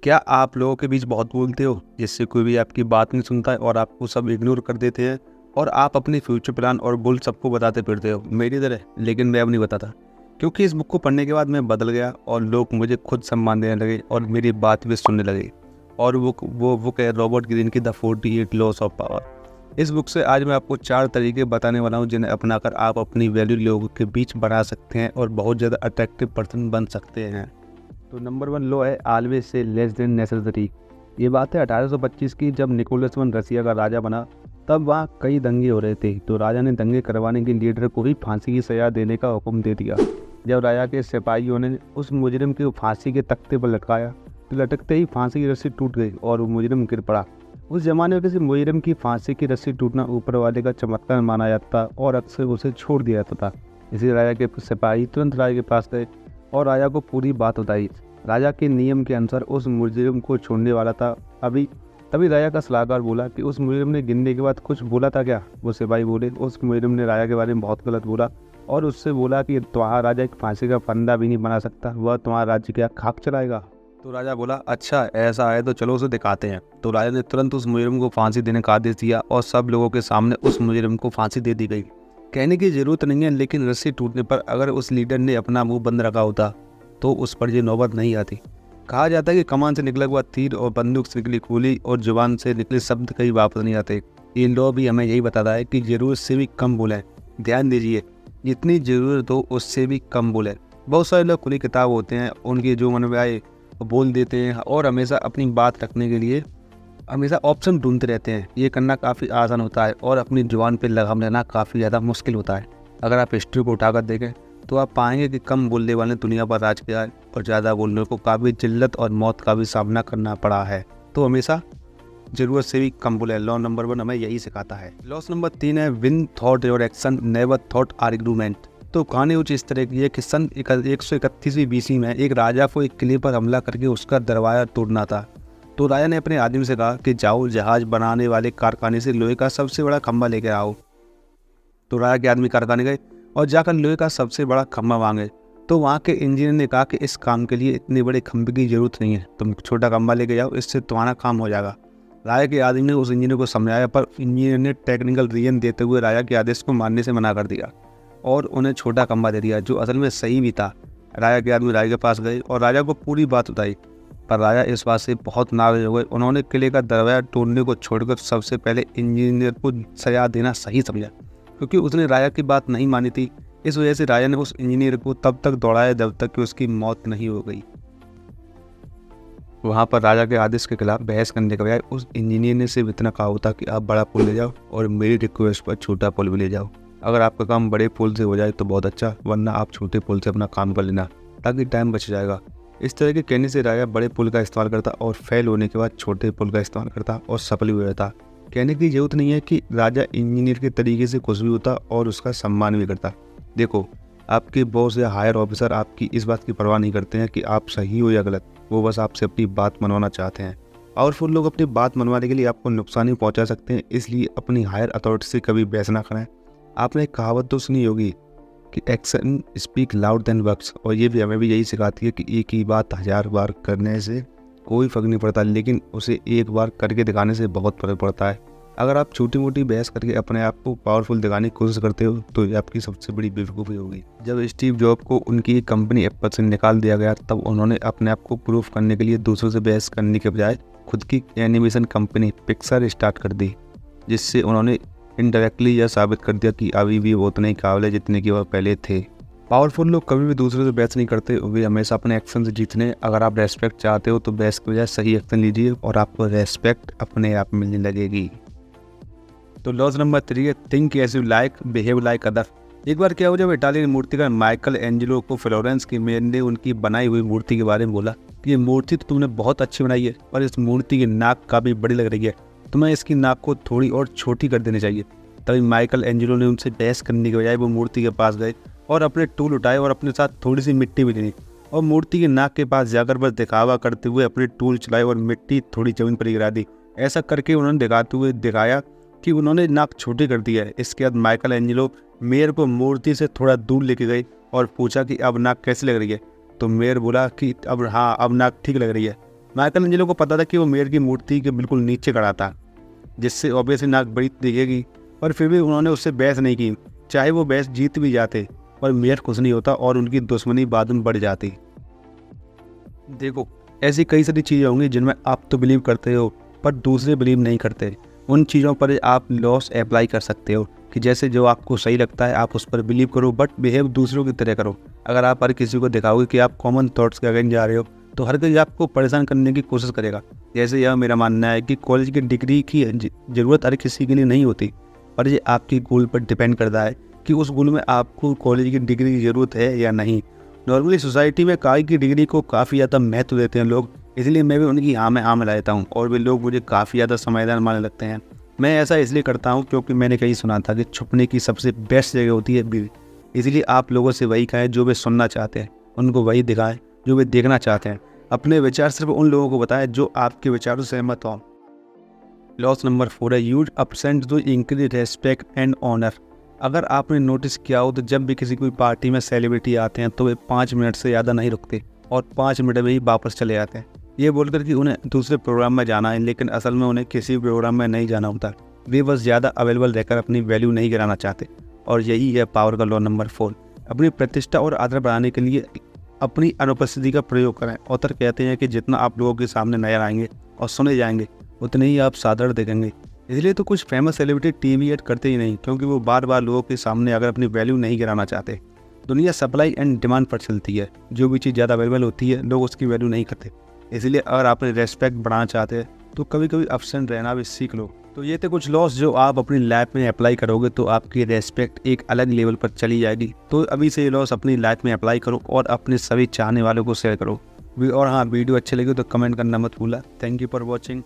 क्या आप लोगों के बीच बहुत बोलते हो जिससे कोई भी आपकी बात नहीं सुनता है और आपको सब इग्नोर कर देते हैं और आप अपने फ्यूचर प्लान और गोल सबको बताते फिरते हो मेरी तरह। लेकिन मैं अब नहीं बताता, क्योंकि इस बुक को पढ़ने के बाद मैं बदल गया और लोग मुझे खुद सम्मान देने लगे और मेरी बात भी सुनने लगे। और वो बुक है रॉबर्ट ग्रीन की द 48 लॉस ऑफ पावर। इस बुक से आज मैं आपको 4 तरीके बताने वाला हूँ जिन्हें अपनाकर आप अपनी वैल्यू लोगों के बीच बना सकते हैं और बहुत ज़्यादा अट्रैक्टिव पर्सन बन सकते हैं। तो नंबर 1 लो है always say less than necessary. ये बात है 1825 की, जब निकोलस वन रसिया का राजा बना। तब वहाँ कई दंगे हो रहे थे, तो राजा ने दंगे करवाने के लीडर को ही फांसी की सजा देने का हुक्म दे दिया। जब राजा के सिपाहियों ने उस मुजरिम को फांसी के तख्ते पर लटकाया तो लटकते ही फांसी की रस्सी टूट गई और वो मुजरिम गिर पड़ा। उस जमाने में किसी मुजरिम की फांसी की रस्सी टूटना ऊपर वाले का चमत्कार माना जाता और अक्सर उसे छोड़ दिया जाता था। इसी राजा के सिपाही तुरंत राजा के पास गए और राजा को पूरी बात बताई। राजा के नियम के अनुसार उस मुजरिम को छोड़ने वाला था। तभी राजा का सलाहकार बोला कि उस मुजरिम ने गिरने के बाद कुछ बोला था क्या। वो सिपाही बोले उस मुजरिम ने राजा के बारे में बहुत गलत बोला और उससे बोला कि तुम्हारा राजा एक फांसी का फंदा भी नहीं बना सकता, वह तुम्हारा राज्य क्या खाक चलाएगा। तो राजा बोला अच्छा ऐसा है तो चलो उसे दिखाते हैं। तो राजा ने तुरंत उस मुजरिम को फांसी देने का आदेश दिया और सब लोगों के सामने उस मुजरिम को फांसी दे दी गई। कहने की जरूरत नहीं है, लेकिन रस्सी टूटने पर अगर उस लीडर ने अपना मुंह बंद रखा होता तो उस पर ये नौबत नहीं आती। कहा जाता है कि कमान से निकला हुआ तीर और बंदूक से निकली गोली और जुबान से निकले शब्द कहीं वापस नहीं आते। ये लॉ भी हमें यही बताता है कि जरूरत से भी कम बोलें। ध्यान दीजिए, जितनी ज़रूरत हो उससे भी कम बोलें। बहुत सारे लोग खुली किताब होते हैं, उनके जो मन में आए बोल देते हैं और हमेशा अपनी बात रखने के लिए हमेशा ऑप्शन ढूंढते रहते हैं। ये करना काफ़ी आसान होता है और अपनी जुबान पर लगाम लेना काफ़ी ज़्यादा मुश्किल होता है। अगर आप हिस्ट्री को उठाकर देखें तो आप पाएंगे कि कम बोलने वाले दुनिया पर राज किया है और ज़्यादा बोलने को काफ़ी जिल्लत और मौत का भी सामना करना पड़ा है। तो हमेशा ज़रूरत से भी कम बोले। लॉ नंबर 1 हमें यही सिखाता है। लॉस नंबर 3 है win thought your action never thought argument. तो कहानी कुछ इस तरह की है कि सन 131वीं BC में एक राजा को एक किले पर हमला करके उसका दरवाजा तोड़ना था। तो राजा ने अपने आदमी से कहा कि जाओ जहाज बनाने वाले कारखाने से लोहे का सबसे बड़ा खंभा लेकर आओ। तो राजा के आदमी कारखाने गए और जाकर लोहे का सबसे बड़ा खंभा मांगे। तो वहाँ के इंजीनियर ने कहा कि इस काम के लिए इतने बड़े खंभे की जरूरत नहीं है, तुम छोटा खंभा लेके जाओ, इससे तुम्हारा काम हो जाएगा। राजा के आदमी ने उस इंजीनियर को समझाया, पर इंजीनियर ने टेक्निकल रीजन देते हुए राजा के आदेश को मानने से मना कर दिया और उन्हें छोटा खंभा दे दिया, जो असल में सही भी था। राजा के आदमी राजा के पास गए और राजा को पूरी बात बताई, पर राजा इस बात से बहुत नाराज हो गए। उन्होंने किले का दरवाजा तोड़ने को छोड़कर सबसे पहले इंजीनियर को सजा देना सही समझा, क्योंकि उसने राजा की बात नहीं मानी थी। इस वजह से राजा ने उस इंजीनियर को तब तक दौड़ाया जब तक कि उसकी मौत नहीं हो गई। वहाँ पर राजा के आदेश के खिलाफ बहस करने के बजाय उस इंजीनियर ने सिर्फ इतना कहा होता कि आप बड़ा पुल ले जाओ और मेरी रिक्वेस्ट पर छोटा पुल भी ले जाओ। अगर आपका काम बड़े पुल से हो जाए तो बहुत अच्छा, वरना आप छोटे पुल से अपना काम कर लेना ताकि टाइम बच जाएगा। इस तरह के कहने से राजा बड़े पुल का इस्तेमाल करता और फेल होने के बाद छोटे पुल का इस्तेमाल करता और सफल भी हो जाता। कहने की जरूरत नहीं है कि राजा इंजीनियर के तरीके से खुश भी होता और उसका सम्मान भी करता। देखो, आपके बॉस या हायर ऑफिसर आपकी इस बात की परवाह नहीं करते हैं कि आप सही हो या गलत, वो बस आपसे अपनी बात मनवाना चाहते हैं। पावरफुल लोग अपनी बात मनवाने के लिए आपको नुकसान ही पहुंचा सकते हैं, इसलिए अपनी हायर अथॉरिटी से कभी बहस ना करें। आपने एक कहावत तो सुनी होगी कि action speak loud than words, और ये भी हमें भी यही सिखाती है कि एक ही बात 1000 बार करने से कोई फर्क नहीं पड़ता, लेकिन उसे एक बार करके दिखाने से बहुत फर्क पड़ता है। अगर आप छोटी मोटी बहस करके अपने आप को पावरफुल दिखाने की कोशिश करते हो तो ये आपकी सबसे बड़ी बेवकूफ़ी होगी। जब स्टीव जॉब को उनकी कंपनी एप्पल से निकाल दिया गया, तब उन्होंने अपने आप को प्रूफ करने के लिए दूसरों से बहस करने के बजाय खुद की एनिमेशन कंपनी पिक्सर स्टार्ट कर दी, जिससे उन्होंने इनडायरेक्टली यह साबित कर दिया कि अभी भी वो उतने ही काबिल है जितने कि वह पहले थे। पावरफुल लोग कभी भी दूसरों से बहस नहीं करते, वे हमेशा अपने एक्शन से जीतने। अगर आप रेस्पेक्ट चाहते हो तो बहस के बजाय सही एक्शन लीजिए और आपको रेस्पेक्ट अपने आप मिलने लगेगी। तो लॉस नंबर 3 है think as you like behave like other. एक बार क्या हुआ, जब इटालियन मूर्तिकार माइकल एंजेलो को फ्लोरेंस के मेयर ने उनकी बनाई हुई मूर्ति के बारे में बोला कि ये मूर्ति तो तुमने बहुत अच्छी बनाई है, पर इस मूर्ति की नाक काफ़ी बड़ी लग रही है, तुम्हें इसकी नाक को थोड़ी और छोटी कर देनी चाहिए। तभी माइकल एंजेलो ने उनसे बहस करने के बजाय वो मूर्ति के पास गए और अपने टूल उठाए और अपने साथ थोड़ी सी मिट्टी भी ली और मूर्ति की नाक के पास जाकर बस दिखावा करते हुए अपने टूल चलाए और मिट्टी थोड़ी जमीन पर गिरा दी। ऐसा करके उन्होंने दिखाते हुए दिखाया कि उन्होंने नाक छोटी कर दी है। इसके बाद माइकल एंजेलो मेयर को मूर्ति से थोड़ा दूर लेके गए और पूछा कि अब नाक कैसी लग रही है। तो मेयर बोला कि अब हाँ, अब नाक ठीक लग रही है। माइकल एंजेलो को पता था कि वो मेयर की मूर्ति के बिल्कुल नीचे खड़ा था, जिससे ऑब्वियसली नाक बड़ी दिखेगी, पर फिर भी उन्होंने उससे बहस नहीं की। चाहे वो बहस जीत भी जाते पर मेयर खुश नहीं होता और उनकी दुश्मनी बाद में बढ़ जाती। देखो, ऐसी कई सारी चीज़ें होंगी जिनमें आप तो बिलीव करते हो पर दूसरे बिलीव नहीं करते। उन चीज़ों पर आप लॉस अप्लाई कर सकते हो कि जैसे जो आपको सही लगता है आप उस पर बिलीव करो, बट बिहेव दूसरों की तरह करो। अगर आप हर किसी को दिखाओगे कि आप कॉमन थॉट्स के अगेंस्ट जा रहे हो तो हर कोई आपको परेशान करने की कोशिश करेगा। जैसे यह मेरा मानना है कि कॉलेज की डिग्री की ज़रूरत हर किसी के लिए नहीं होती, और ये आपकी गोल पर डिपेंड करता है कि उस गोल में आपको कॉलेज की डिग्री की ज़रूरत है या नहीं। नॉर्मली सोसाइटी में कॉलेज की डिग्री को काफ़ी ज़्यादा महत्व देते हैं लोग, इसलिए मैं भी उनकी हाँ में हाँ मिला देता हूँ और वे लोग मुझे काफ़ी ज़्यादा समझदार मानने लगते हैं। मैं ऐसा इसलिए करता हूँ क्योंकि मैंने कहीं सुना था कि छुपने की सबसे बेस्ट जगह होती है भीड़। इसलिए आप लोगों से वही कहें जो वे सुनना चाहते हैं, उनको वही दिखाएं जो वे देखना चाहते हैं। अपने विचार सिर्फ उन लोगों को बताएं जो आपके विचारों से सहमत हों। लॉस नंबर 4 है use absence to increase respect and honour. अगर आपने नोटिस किया हो तो जब भी किसी कोई पार्टी में सेलिब्रिटी आते हैं तो वे 5 मिनट से ज़्यादा नहीं रुकते और 5 मिनट में ही वापस चले जाते हैं, ये बोलकर कि उन्हें दूसरे प्रोग्राम में जाना है, लेकिन असल में उन्हें किसी प्रोग्राम में नहीं जाना होता। वे बस ज़्यादा अवेलेबल रहकर अपनी वैल्यू नहीं गिराना चाहते, और यही है पावर का लॉ नंबर 4। अपनी प्रतिष्ठा और आदर बढ़ाने के लिए अपनी अनुपस्थिति का प्रयोग करें। ऑथर कहते हैं कि जितना आप लोगों के सामने नजर आएंगे और सुने जाएंगे उतने ही आप साधारण दिखेंगे। इसलिए तो कुछ फेमस सेलिब्रिटी टीवी एड करते ही नहीं, क्योंकि वो बार बार लोगों के सामने अगर अपनी वैल्यू नहीं गिराना चाहते। दुनिया सप्लाई एंड डिमांड पर चलती है, जो भी चीज़ ज़्यादा अवेलेबल होती है लोग उसकी वैल्यू नहीं करते। इसलिए अगर आप रेस्पेक्ट बढ़ाना चाहते हैं तो कभी कभी एब्सेंट रहना भी सीख लो। तो ये थे कुछ लॉस जो आप अपनी लाइफ में अप्लाई करोगे तो आपकी रेस्पेक्ट एक अलग लेवल पर चली जाएगी। तो अभी से ये लॉस अपनी लाइफ में अप्लाई करो और अपने सभी चाहने वालों को शेयर करो। और हाँ, वीडियो अच्छी लगी तो कमेंट करना मत भूला। Thank you for watching.